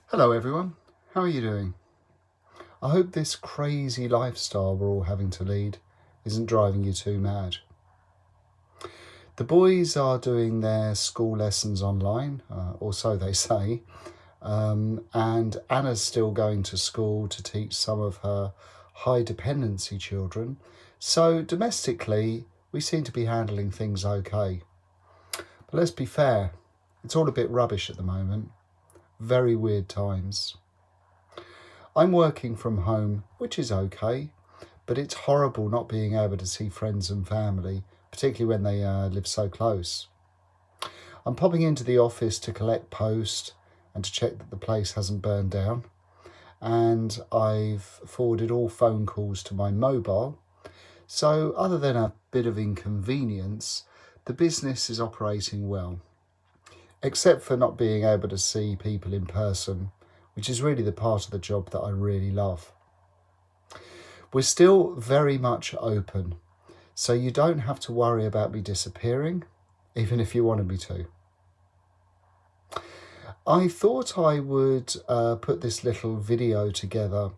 Hello everyone, how are you doing? I hope this crazy lifestyle we're all having to lead isn't driving you too mad. The boys are doing their school lessons online, or so they say, and Anna's still going to school to teach some of her high dependency children. So domestically, we seem to be handling things okay. But let's be fair, it's all a bit rubbish at the moment. Very weird times. I'm working from home, which is okay, but it's horrible not being able to see friends and family, particularly when they live so close. I'm popping into the office to collect post and to check that the place hasn't burned down, and I've forwarded all phone calls to my mobile. So other than a bit of inconvenience, the business is operating well, except for not being able to see people in person, which is really the part of the job that I really love. We're still very much open, so you don't have to worry about me disappearing, even if you wanted me to. I thought I would put this little video together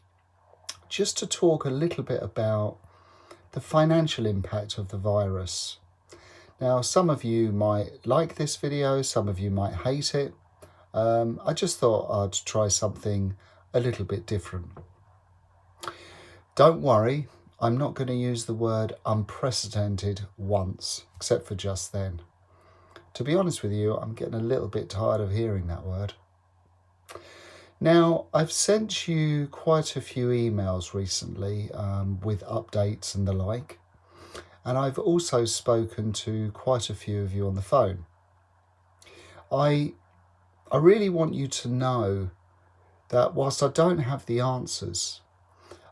just to talk a little bit about the financial impact of the virus. Now, some of you might like this video, some of you might hate it. I just thought I'd try something a little bit different. Don't worry, I'm not going to use the word unprecedented once, except for just then. To be honest with you, I'm getting a little bit tired of hearing that word. Now, I've sent you quite a few emails recently with updates and the like, and I've also spoken to quite a few of you on the phone. I really want you to know that whilst I don't have the answers,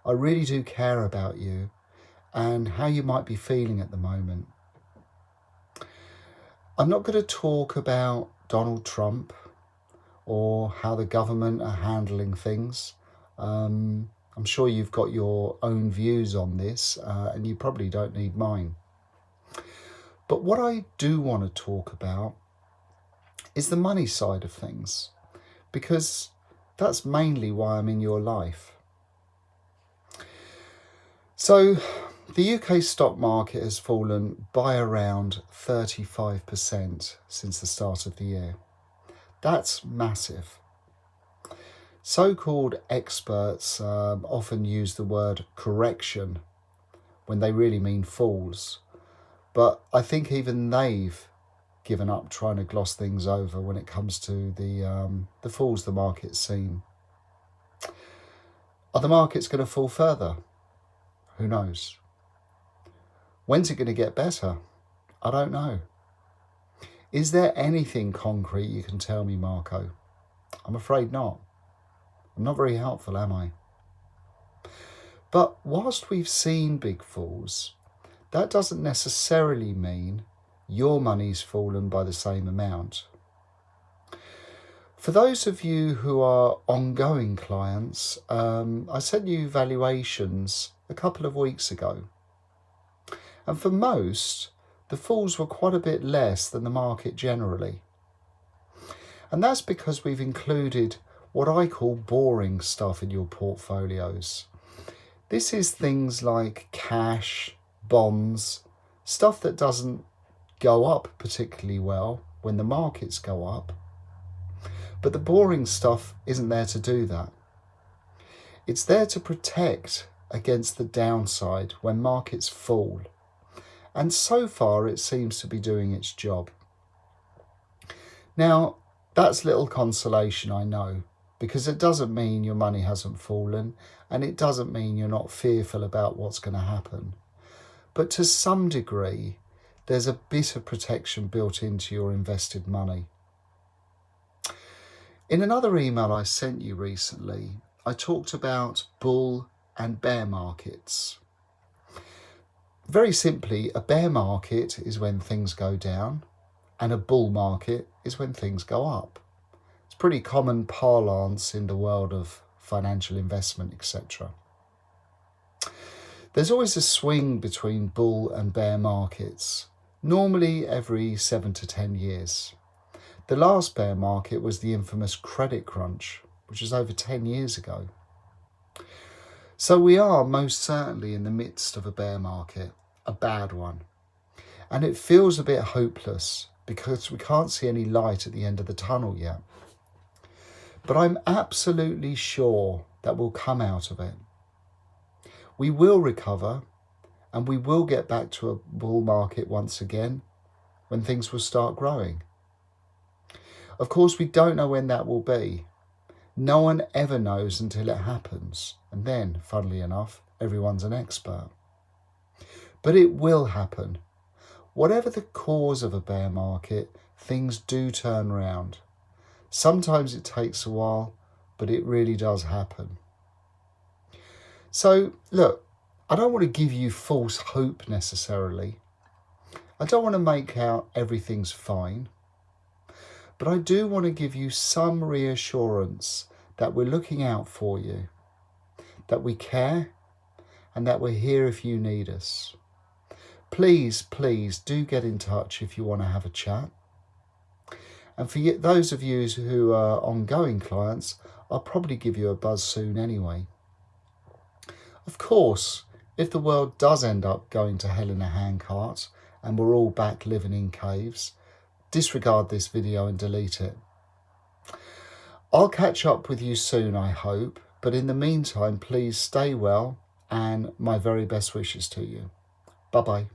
I really do care about you and how you might be feeling at the moment. I'm not going to talk about Donald Trump or how the government are handling things. I'm sure you've got your own views on this, and you probably don't need mine. But what I do want to talk about is the money side of things, because that's mainly why I'm in your life. So the UK stock market has fallen by around 35% since the start of the year. That's massive. So-called experts often use the word correction when they really mean falls, but I think even they've given up trying to gloss things over when it comes to the falls the market's seen. Are the markets going to fall further? Who knows? When's it going to get better? I don't know. Is there anything concrete you can tell me, Marco? I'm afraid not. I'm not very helpful, am I? But whilst we've seen big falls, that doesn't necessarily mean your money's fallen by the same amount. For those of you who are ongoing clients, I sent you valuations a couple of weeks ago. And for most, the falls were quite a bit less than the market generally. And that's because we've included what I call boring stuff in your portfolios. This is things like cash, bonds, stuff that doesn't go up particularly well when the markets go up. But the boring stuff isn't there to do that. It's there to protect against the downside when markets fall. And so far it seems to be doing its job. Now, that's little consolation, I know, because it doesn't mean your money hasn't fallen, and it doesn't mean you're not fearful about what's going to happen. But to some degree, there's a bit of protection built into your invested money. In another email I sent you recently, I talked about bull and bear markets. Very simply, a bear market is when things go down, and a bull market is when things go up. It's pretty common parlance in the world of financial investment, etc. There's always a swing between bull and bear markets, normally every 7 to 10 years. The last bear market was the infamous credit crunch, which was over 10 years ago. So we are most certainly in the midst of a bear market, a bad one. And it feels a bit hopeless because we can't see any light at the end of the tunnel yet. But I'm absolutely sure that we'll come out of it. We will recover and we will get back to a bull market once again when things will start growing. Of course, we don't know when that will be. No one ever knows until it happens. And then, funnily enough, everyone's an expert. But it will happen. Whatever the cause of a bear market, things do turn around. Sometimes it takes a while, but it really does happen. So, look, I don't want to give you false hope necessarily. I don't want to make out everything's fine. But I do want to give you some reassurance that we're looking out for you, that we care, and that we're here if you need us. Please, please do get in touch if you want to have a chat. And for those of you who are ongoing clients, I'll probably give you a buzz soon anyway. Of course, if the world does end up going to hell in a handcart and we're all back living in caves, disregard this video and delete it. I'll catch up with you soon, I hope, but in the meantime, please stay well and my very best wishes to you. Bye-bye.